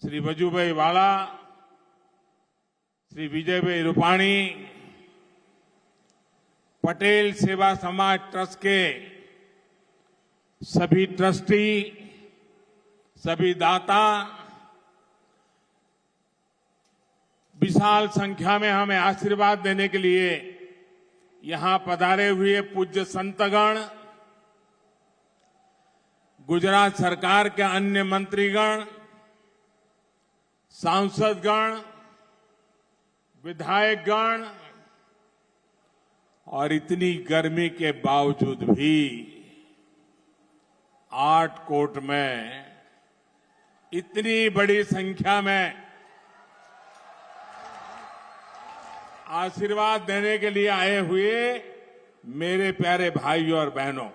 श्री वजूभाई वाला, श्री विजयभाई रूपाणी, पटेल सेवा समाज ट्रस्ट के सभी ट्रस्टी, सभी दाता, विशाल संख्या में हमें आशीर्वाद देने के लिए यहां पधारे हुए पूज्य संतगण, गुजरात सरकार के अन्य मंत्रीगण, सांसदगण, विधायकगण और इतनी गर्मी के बावजूद भी आटकोट में इतनी बड़ी संख्या में आशीर्वाद देने के लिए आए हुए मेरे प्यारे भाइयों और बहनों,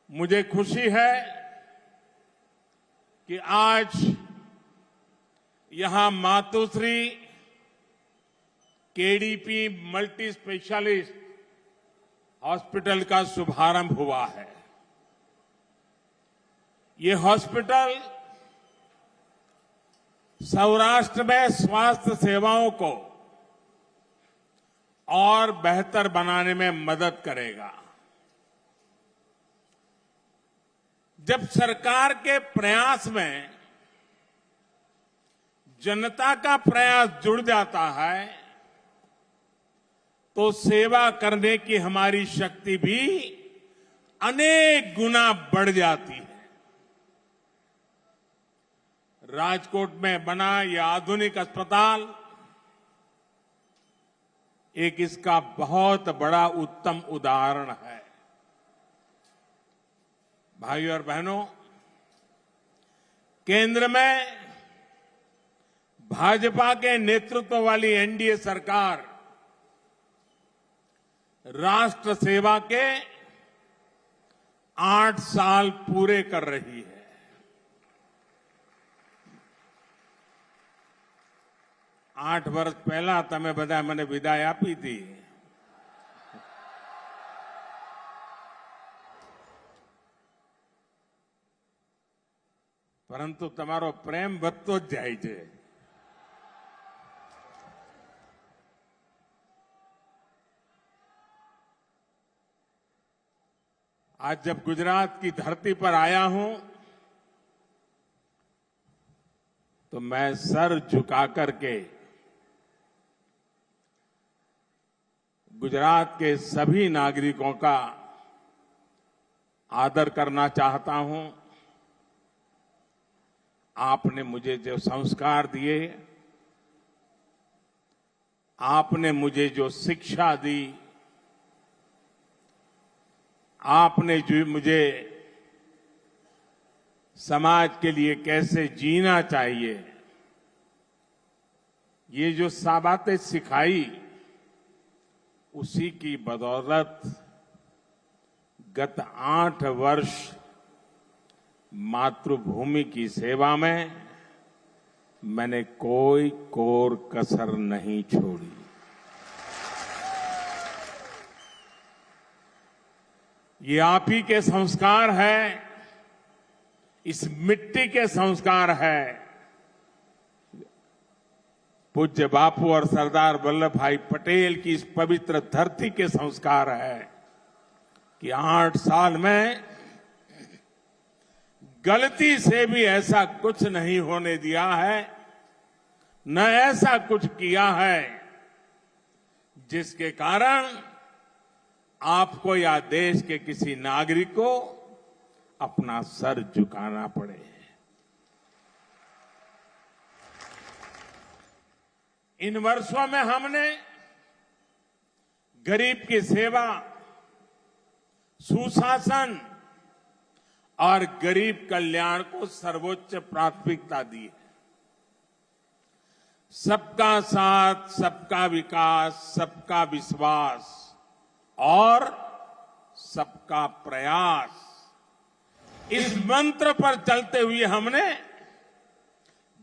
मुझे खुशी है कि आज यहां Matoshree KDP multi specialist hospital का शुभारंभ हुआ है। ये हॉस्पिटल सौराष्ट्र में स्वास्थ्य सेवाओं को और बेहतर बनाने में मदद करेगा। जब सरकार के प्रयास में जनता का प्रयास जुड़ जाता है तो सेवा करने की हमारी शक्ति भी अनेक गुना बढ़ जाती है। राजकोट में बना यह आधुनिक अस्पताल एक इसका बहुत बड़ा उत्तम उदाहरण है। भाइयों और बहनों, केंद्र में भाजपा के नेतृत्व वाली एनडीए सरकार राष्ट्र सेवा के 8 साल पूरे कर रही है। 8 વર્ષ પહેલા તમે બધા મને વિદાય આપી હતી, પરંતુ તમારો પ્રેમ વધતો જ જાય છે। आज जब गुजरात की धरती पर आया हूं तो मैं सर झुका करके गुजरात के सभी नागरिकों का आदर करना चाहता हूं। आपने मुझे जो संस्कार दिए, आपने मुझे जो शिक्षा दी, आपने जो मुझे समाज के लिए कैसे जीना चाहिए, ये जो बातें सिखाई, उसी की बदौलत गत 8 वर्ष मातृभूमि की सेवा में मैंने कोई कोर कसर नहीं छोड़ी। ये आप ही के संस्कार है, इस मिट्टी के संस्कार है। पूज्य बापू और सरदार वल्लभ भाई पटेल की इस पवित्र धरती के संस्कार है कि 8 साल में गलती से भी ऐसा कुछ नहीं होने दिया है, न ऐसा कुछ किया है जिसके कारण आपको या देश के किसी नागरिक को अपना सर झुकाना पड़े। इन वर्षों में हमने गरीब की सेवा, सुशासन और गरीब कल्याण को सर्वोच्च प्राथमिकता दी है। सबका साथ, सबका विकास, सबका विश्वास और सबका प्रयास, इस मंत्र पर चलते हुए हमने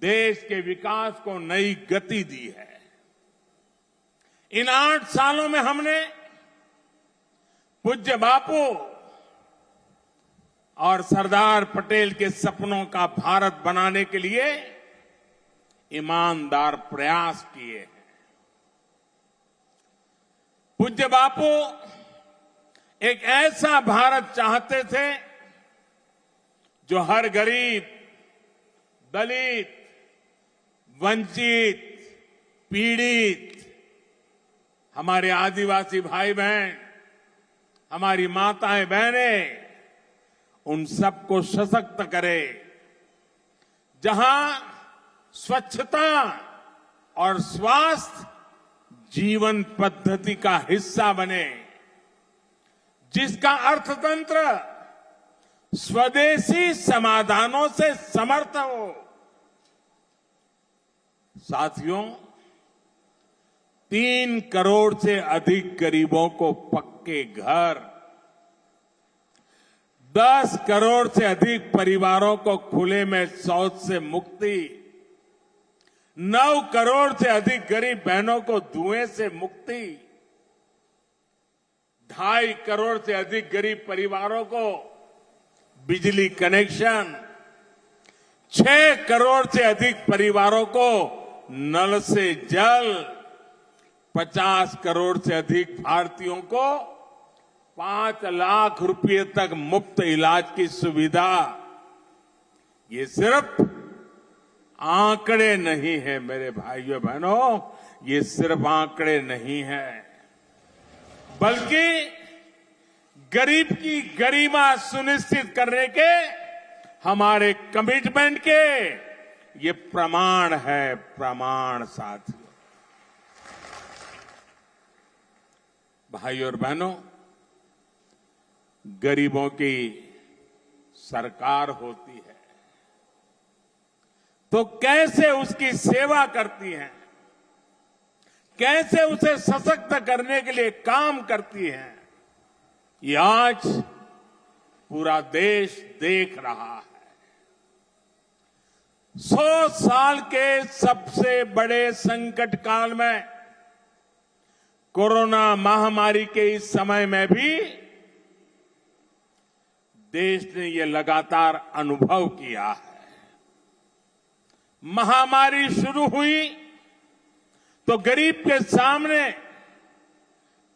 देश के विकास को नई गति दी है। इन 8 सालों में हमने पूज्य बापू और सरदार पटेल के सपनों का भारत बनाने के लिए ईमानदार प्रयास किए हैं। पूज्य बापू एक ऐसा भारत चाहते थे जो हर गरीब, दलित, वंचित, पीड़ित, हमारे आदिवासी भाई बहन, हमारी माताएं बहनें, उन सबको सशक्त करे। जहां स्वच्छता और स्वास्थ्य जीवन पद्धति का हिस्सा बने, जिसका अर्थतंत्र स्वदेशी समाधानों से समर्थ हो। साथियों, 3 करोड़ से अधिक गरीबों को पक्के घर, 10 करोड़ से अधिक परिवारों को खुले में शौच से मुक्ति, 9 करोड़ से अधिक गरीब बहनों को धुएं से मुक्ति, 2.5 करोड़ से अधिक गरीब परिवारों को बिजली कनेक्शन, 6 करोड़ से अधिक परिवारों को नल से जल, 50 करोड़ से अधिक भारतीयों को 5 लाख रुपए तक मुफ्त इलाज की सुविधा। ये सिर्फ आंकड़े नहीं है मेरे भाइयों बहनों, ये सिर्फ आंकड़े नहीं है, बल्कि गरीब की गरिमा सुनिश्चित करने के हमारे कमिटमेंट के ये प्रमाण है, प्रमाण। साथियों, भाइयों और बहनों, गरीबों की सरकार होती है तो कैसे उसकी सेवा करती है, कैसे उसे सशक्त करने के लिए काम करती है, ये आज पूरा देश देख रहा है। 100 साल के सबसे बड़े संकट काल में, कोरोना महामारी के इस समय में भी देश ने ये लगातार अनुभव किया है। महामारी शुरू हुई तो गरीब के सामने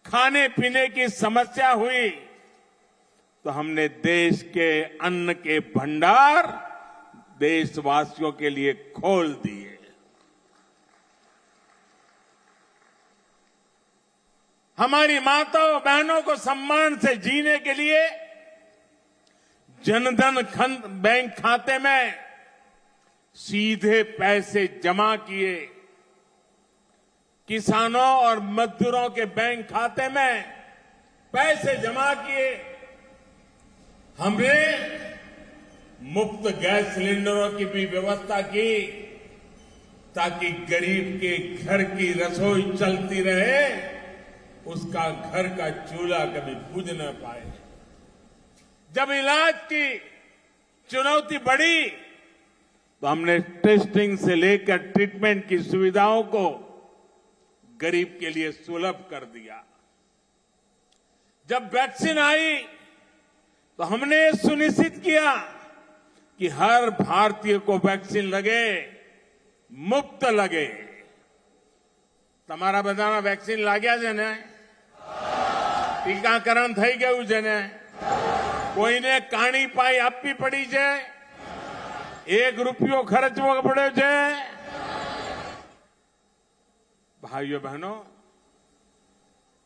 खाने पीने की समस्या हुई तो हमने देश के अन्न के भंडार देशवासियों के लिए खोल दिए। हमारी माताओं बहनों को सम्मान से जीने के लिए जनधन बैंक खाते में सीधे पैसे जमा किए, किसानों और मजदूरों के बैंक खाते में पैसे जमा किए, हमने मुफ्त गैस सिलेंडरों की भी व्यवस्था की ताकि गरीब के घर की रसोई चलती रहे, उसका घर का चूल्हा कभी बुझ न पाए। जब इलाज की चुनौती बढ़ी तो हमने टेस्टिंग से लेकर ट्रीटमेंट की सुविधाओं को गरीब के लिए सुलभ कर दिया। जब वैक्सीन आई तो हमने सुनिश्चित किया कि हर भारतीय को वैक्सीन लगे, मुफ्त लगे। તમારા બધાના વેક્સિન लाग्या છે ને? ટીકાકરણ થઈ ગયું છે ને? કોઈને કાણી પાઈ આપવી પડી છે? 1 રૂપિયો ખર્ચવો પડ્યો છે? भाइयों बहनों,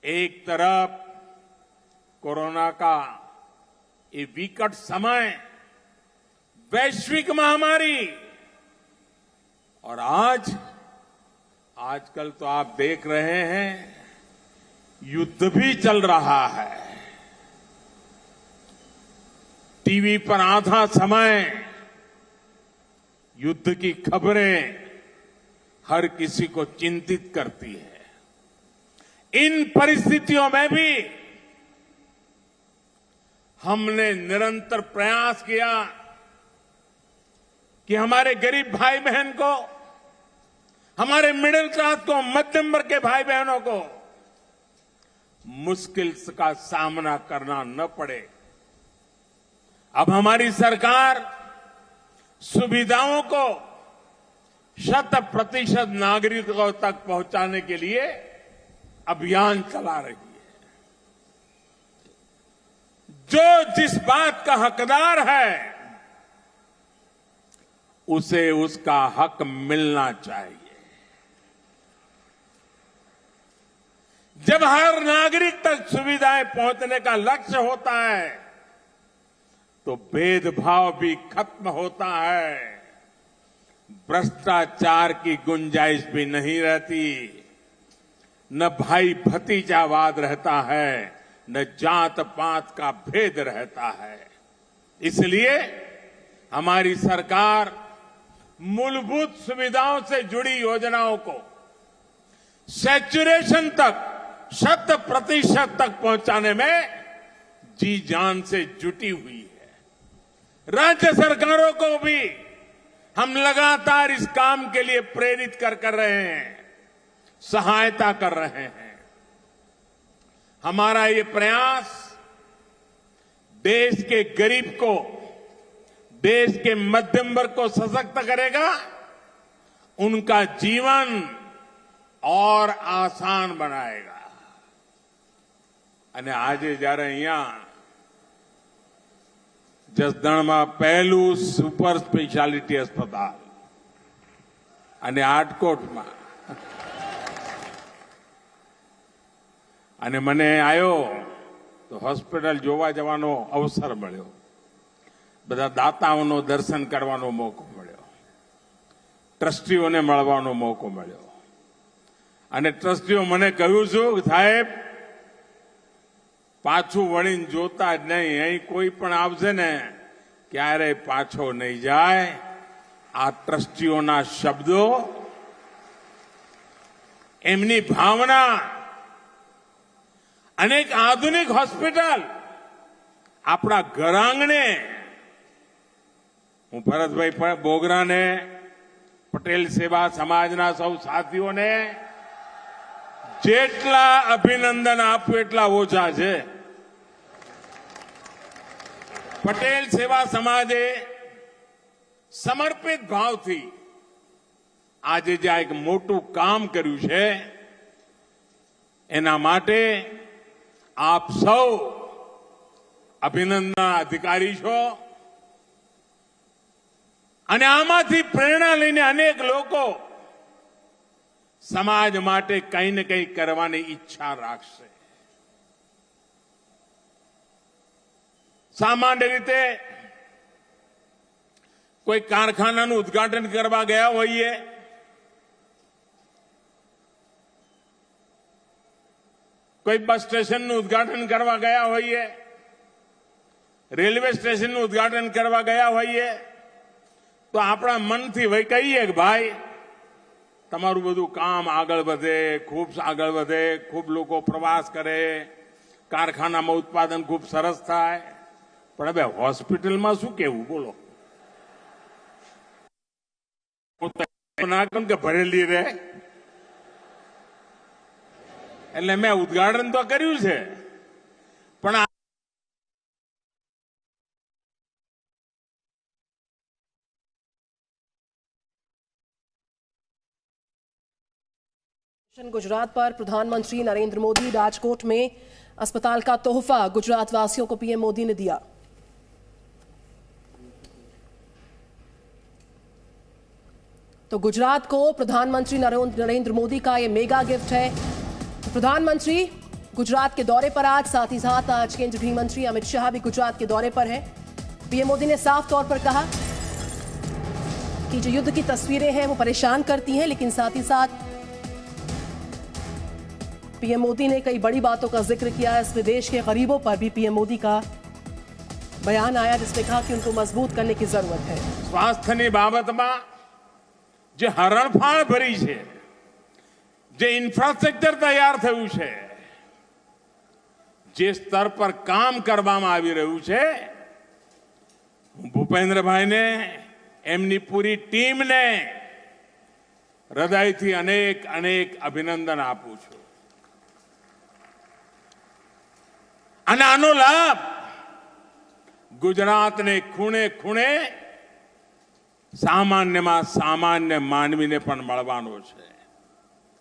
एक तरफ कोरोना का ये विकट समय, वैश्विक महामारी, और आजकल तो आप देख रहे हैं युद्ध भी चल रहा है। टीवी पर आधा समय युद्ध की खबरें हर किसी को चिंतित करती है। इन परिस्थितियों में भी हमने निरंतर प्रयास किया कि हमारे गरीब भाई बहन को, हमारे मिडिल क्लास को, मध्यम वर्ग के भाई बहनों को मुश्किल का सामना करना न पड़े। अब हमारी सरकार सुविधाओं को 100% नागरिकों तक पहुंचाने के लिए अभियान चला रही है। जो जिस बात का हकदार है उसे उसका हक मिलना चाहिए। जब हर नागरिक तक सुविधाएं पहुंचने का लक्ष्य होता है तो भेदभाव भी खत्म होता है, भ्रष्टाचार की गुंजाइश भी नहीं रहती, न भाई भतीजावाद रहता है, न जात पात का भेद रहता है। इसलिए हमारी सरकार मूलभूत सुविधाओं से जुड़ी योजनाओं को सैचुरेशन तक 100% तक पहुंचाने में जी जान से जुटी हुई है। राज्य सरकारों को भी हम लगातार इस काम के लिए प्रेरित कर रहे हैं, सहायता कर रहे हैं। हमारा ये प्रयास देश के गरीब को, देश के मध्यम वर्ग को सशक्त करेगा, उनका जीवन और आसान बनाएगा। અને આજે જ્યારે અહીંયા જસદણમાં પહેલું સુપર સ્પેશિયાલિટી अस्पताल અને આટકોટમાં અને મને આવ્યો તો હોસ્પિટલ જોવા જવાનો અવસર મળ્યો, બધા દાતાઓનો દર્શન કરવાનો મોકો મળ્યો, ટ્રસ્ટીઓને મળવાનો મોકો મળ્યો અને ટ્રસ્ટીઓ મને કહ્યું છું સાહેબ પાછું વળીને જોતા જ નહીં, અહીં કોઈ પણ આવશે ને ક્યારેય પાછો નહીં જાય। આ ટ્રસ્ટીઓના શબ્દો, એમની ભાવના અને એક આધુનિક હોસ્પિટલ આપણા ઘર આંગણે। હું ભરતભાઈ બોગરાને, પટેલ સેવા સમાજના સૌ સાથીઓને જેટલા અભિનંદન આપું એટલા ઓછા છે। પટેલ સેવા સમાજે સમર્પિત ભાવથી આજે જે એક મોટું કામ કર્યું છે એના માટે આપ સૌ અભિનંદનના અધિકારી છો અને આમાંથી પ્રેરણા લઈને અનેક લોકો समाज માટે કંઈ ને કંઈ કરવાની ઈચ્છા રાખશે। સામાન્ય રીતે કોઈ કારખાનાનું ઉદ્ઘાટન કરવા ગયા હોઈએ, કોઈ બસ સ્ટેશનનું ઉદ્ઘાટન કરવા ગયા હોઈએ, રેલવે સ્ટેશનનું ઉદ્ઘાટન કરવા ગયા હોઈએ તો આપણા મનથી વઈ કહીએ કે ભાઈ તમારું બધું કામ આગળ વધે, ખૂબ આગળ વધે, ખૂબ લોકો પ્રવાસ કરે, કારખાનામાં ઉત્પાદન ખૂબ સરસ થાય। પણ હવે હોસ્પિટલમાં શું કહેવું બોલો? ના કેમ કે ભરેલી રહે, એટલે મેં ઉદ્ઘાટન તો કર્યું છે પણ गुजरात पर प्रधानमंत्री नरेंद्र मोदी, राजकोट में अस्पताल का तोहफा गुजरात वासियों को पीएम मोदी ने दिया। तो गुजरात को प्रधानमंत्री नरेंद्र मोदी का यह मेगा गिफ्ट है। तो प्रधानमंत्री गुजरात के दौरे पर आज, साथ ही साथ आज केंद्रीय गृह मंत्री अमित शाह भी गुजरात के दौरे पर हैं। पीएम मोदी ने साफ तौर पर कहा कि जो युद्ध की तस्वीरें हैं वो परेशान करती हैं, लेकिन साथ ही साथ पीएम मोदी ने कई बड़ी बातों का जिक्र किया। इसमें देश के गरीबों पर भी पीएम मोदी का बयान आया, जिसने कहा कि उनको मजबूत करने की जरूरत है। स्वास्थ्यની બાબતમાં જે હરણફાળ ભરી છે, જે ઇન્ફ્રાસ્ટ્રક્ચર તૈયાર થયું છે, જે સ્તર પર કામ કરવામાં આવી રહ્યું છે, હું ભૂપેન્દ્રભાઈને, એમની પૂરી ટીમને હૃદયથી અનેક અનેક અભિનંદન આપું છું। અને આનો લાભ ગુજરાતને ખૂણે ખૂણે સામાન્યમાં સામાન્ય માનવીને પણ મળવાનો છે.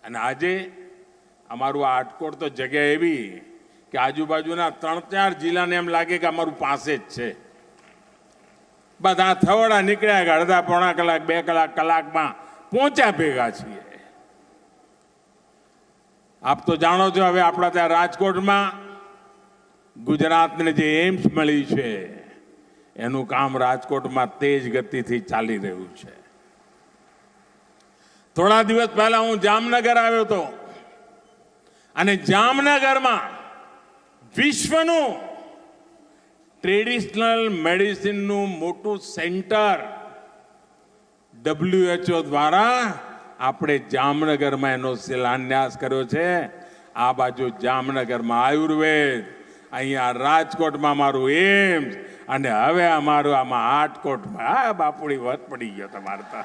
અને આજે અમારું આ આટકોટ તો જગ્યા એવી કે આજુબાજુના 3-4 જિલ્લાને એમ લાગે કે અમારું પાસે જ છે. બધા થવડા નીકળ્યા કે અડધા પોણા કલાક 2 કલાકમાં પહોંચ્યા ભેગા છીએ. આપ તો જાણો છો હવે આપણા ત્યાં રાજકોટમાં ગુજરાતને જે એમ્સ મળી છે એનું કામ રાજકોટમાં તેજ ગતિથી ચાલી રહ્યું છે. થોડા દિવસ પહેલા હું જામનગર આવ્યો હતો અને જામનગરમાં વિશ્વનું ટ્રેડિશનલ મેડિસિનનું મોટું સેન્ટર WHO દ્વારા આપણે જામનગરમાં એનો શિલાન્યાસ કર્યો છે. આ બાજુ જામનગરમાં આયુર્વેદ, અહીંયા રાજકોટમાં મારું એમ્સ અને હવે અમારું આમાં આટકોટમાં. આ બાપુડી વત પડી ગયો તમારે તો.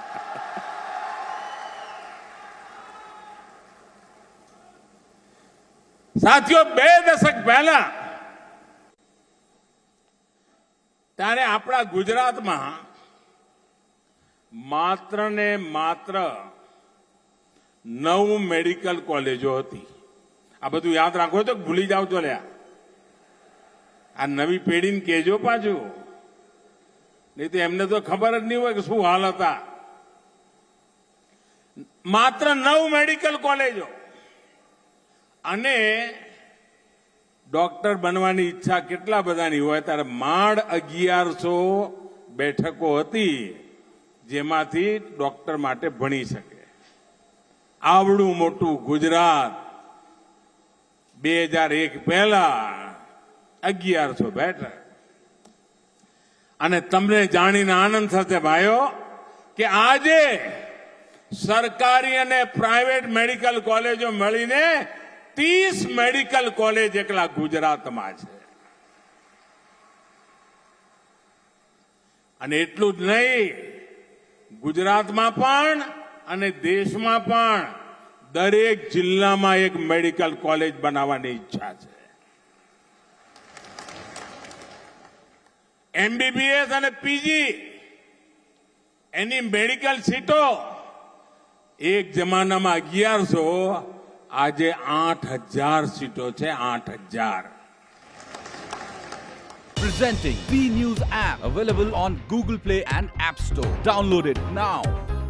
સાથીઓ, 2 દશક પહેલા ત્યારે આપણા ગુજરાતમાં માત્ર ને માત્ર 9 મેડિકલ કોલેજો હતી. આ બધું યાદ રાખો તો ભૂલી જાવ તો લ્યા. આ નવી પેઢીને કહેજો પાછું, નહીં તો એમને તો ખબર જ નહીં હોય કે શું હાલ હતા. માત્ર 9 મેડિકલ કોલેજો અને ડોક્ટર બનવાની ઈચ્છા કેટલા બધાની હોય ત્યારે માંડ 1100 બેઠકો હતી જેમાંથી ડોક્ટર માટે ભણી શકે. આવડું મોટું ગુજરાત 2001 પહેલા 1100 બેઠક. અને તમને જાણીને આનંદ થશે ભાઈઓ કે આજે સરકારી અને પ્રાઇવેટ મેડિકલ કોલેજો મળીને 30 મેડિકલ કોલેજ એકલા ગુજરાતમાં છે. અને એટલું જ નહીં, ગુજરાતમાં પણ અને દેશમાં પણ દરેક જિલ્લામાં એક મેડિકલ કોલેજ બનાવવાની ઈચ્છા છે. MBBS અને PG એની મેડિકલ સીટો એક જમાનામાં 1100, આજે 8000 સીટો છે. 8000. Presenting B News app, available on Google Play and App Store. Download it now.